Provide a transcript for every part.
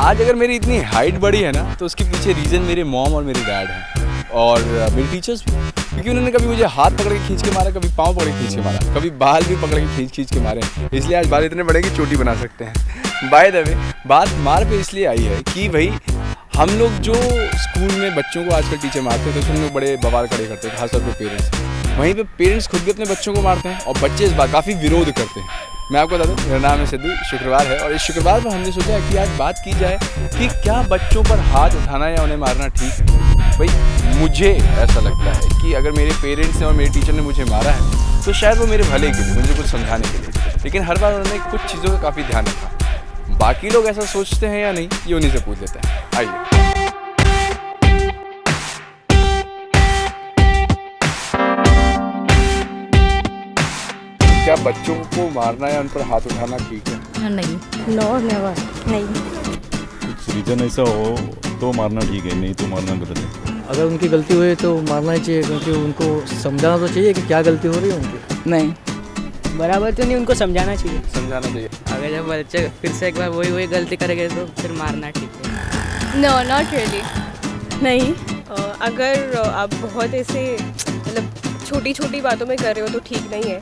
आज अगर मेरी इतनी हाइट बढ़ी है ना तो उसके पीछे रीज़न मेरे मॉम और मेरे डैड हैं और मेरे टीचर्स भी, क्योंकि उन्होंने कभी मुझे हाथ पकड़ के खींच के मारा, कभी पाँव पकड़ के खींच के मारा, कभी बाल भी पकड़ के खींच के मारे, इसलिए आज बाल इतने बड़े कि चोटी बना सकते हैं। बाय द वे बात मार पे इसलिए आई है कि भाई हम लोग जो स्कूल में बच्चों को आजकल टीचर मारते हैं तो उसमें लोग बड़े बवाल खड़े करते हैं, खासतौर पर पेरेंट्स। वहीं पे पेरेंट्स खुद भी अपने बच्चों को मारते हैं और बच्चे इस बात काफ़ी विरोध करते हैं। मैं आपको बता दूं, मेरा नाम है सिद्धू, शुक्रवार है और इस शुक्रवार पर हमने सोचा कि आज बात की जाए कि क्या बच्चों पर हाथ उठाना या उन्हें मारना ठीक है। भाई मुझे ऐसा लगता है कि अगर मेरे पेरेंट्स ने और मेरे टीचर ने मुझे मारा है तो शायद वो मेरे भले के लिए, मुझे कुछ समझाने के लिए, लेकिन हर बार उन्होंने कुछ चीज़ों का काफ़ी ध्यान रखा। बाकी लोग ऐसा सोचते हैं या नहीं, ये उन्हीं से पूछ लेते हैं। आइए। क्या बच्चों को मारना या उन पर हाथ उठाना ठीक है? नहीं, नो नेवर, नहीं। कुछ रीज़न ऐसा हो तो मारना ठीक है, नहीं तो मारना गलत है। अगर उनकी गलती हुई तो मारना ही चाहिए, क्योंकि उनको समझाना तो चाहिए कि क्या गलती हो रही है उनकी। नहीं, बराबर तो नहीं, उनको समझाना चाहिए। समझाना चाहिए। अगर जब बच्चे फिर से एक बार वही गलती करेंगे तो फिर मारना ठीक है। No, not really. नहीं। अगर आप बहुत ऐसे मतलब छोटी छोटी बातों में कर रहे हो तो ठीक नहीं है।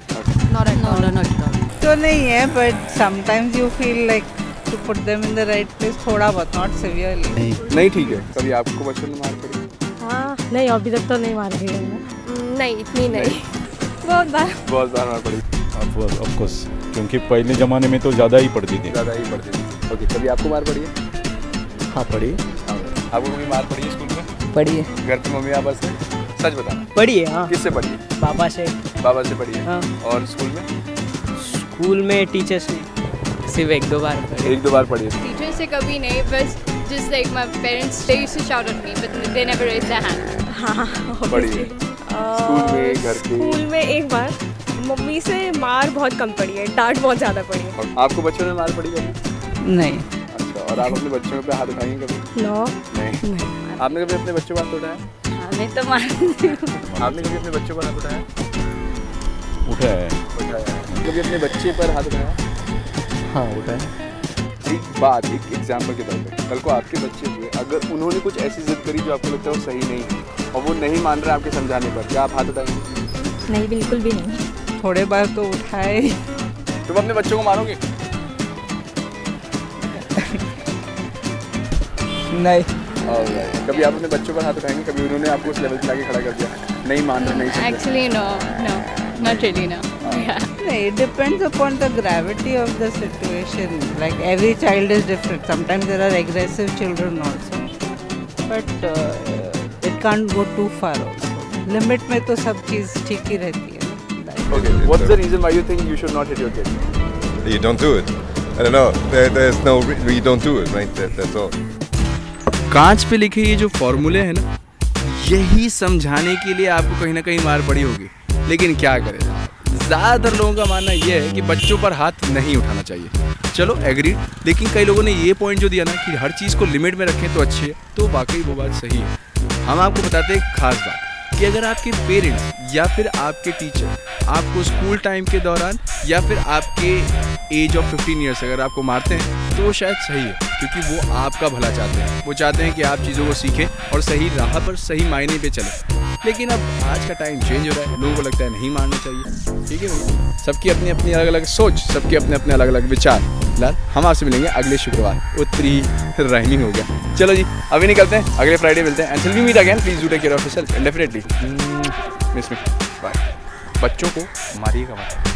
तो नहीं है, but sometimes you feel like to put them in the right place, थोड़ा बहुत, नॉट सिवियरली। नहीं ठीक है। कभी आपको बचपन में मार पड़ी? हाँ, नहीं अभी तक तो नहीं मार गई। नहीं, इतनी नहीं। बहुत बार मार पड़ी। ऑफ कोर्स, क्योंकि पहले ज़माने में तो ज़्यादा ही पड़ती थी। ज़्यादा ही पड़ती थी। ओके, कभी आपको मार पड़ी है? हाँ पड़ी। आपको कभी मार पड़ी है स्कूल में? पढ़ी है। घर पे मम्मी पापा से? सच बताना। पढ़ी है, हाँ। किससे पड़ी है? पापा से। बाबा से पड़ी है। हाँ। और स्कूल में? स्कूल में टीचर से सिर्फ एक दो बार पढ़ी। एक दो बार पड़ी है। टीचर से कभी नहीं, बस just like my parents they used to shout at me but they never raised their hand. हाँ, पड़ी है। स्कूल में, घर पे? स्कूल में एक बार मम्मी से मार बहुत कम पड़ी है, डांट बहुत ज़्यादा पड़ी है। और आपको बच्चों में मार पड़ी कभी? नहीं। अच्छा, और आप अपने बच्चों पे हाथ उठाएंगे कभी? नो। नहीं। आपने कभी अपने बच्चों पर हाथ उठाया? मैं तो मारती हूँ। आपने कभी अपने बच्चों पर हाथ उठाया? उठाया है। उठाया। कभी अपने बच्चे पर हाथ उठाया? हाँ उठाया। एक बात, एक एग्जाम्पल के तौर पे, कल को आपके बच्चे हुए, अगर उन्होंने कुछ ऐसी जिद करी जो आपको लगता है वो सही नहीं है और वो नहीं मान रहे आपके समझाने पर, क्या आप हाथ उठाएंगे? नहीं, बिल्कुल भी नहीं। थोड़े बार तो उठाए। तुम अपने बच्चों को मारोगे? नहीं। कभी आप अपने बच्चों पर हाथ उठाएंगे? कभी उन्होंने आपको उस लेवल पे लाके खड़ा कर दिया, नहीं मान रहे, नहीं समझ रहे? Actually no, not really no. Yeah. No, it depends upon the gravity of the situation. Like every child is different. Sometimes there are aggressive children also, but it can't go too far also. Limit में तो सब चीज़ ठीक ही रहती है। Okay, what's the reason why you think you should not hit your kid? You don't do it. I don't know. There's no. You don't do it, right? That's all. कांच पे लिखे ये जो फॉर्मूले हैं ना, यही समझाने के लिए आपको कहीं ना कहीं मार पड़ी होगी, लेकिन क्या करें, ज़्यादातर लोगों का मानना ये है कि बच्चों पर हाथ नहीं उठाना चाहिए। चलो एग्रीड, लेकिन कई लोगों ने ये पॉइंट जो दिया ना कि हर चीज़ को लिमिट में रखें तो अच्छी है, तो वाकई वो बात सही है। हम आपको बताते हैं एक खास बात कि अगर आपके पेरेंट्स या फिर आपके टीचर आपको स्कूल टाइम के दौरान या फिर आपके एज ऑफ 15 ईयर्स अगर आपको मारते हैं तो वो शायद सही है, क्योंकि वो आपका भला चाहते हैं। वो चाहते हैं कि आप चीज़ों को सीखें और सही राह पर, सही मायने पे चलें। लेकिन अब आज का टाइम चेंज हो रहा है, लोगों को लगता है नहीं मारना चाहिए। ठीक है भाई, सबकी अपनी अपनी अलग अलग सोच, सबके अपने अपने अलग अलग विचार। फिलहाल हम आपसे मिलेंगे अगले शुक्रवार। उत्तरी राइमिंग हो गया। चलो जी, अभी निकलते हैं, अगले फ्राइडे मिलते हैं। And till we meet again, please do take care of yourself and definitely miss me. Bye. बच्चों को मारिएगा मत।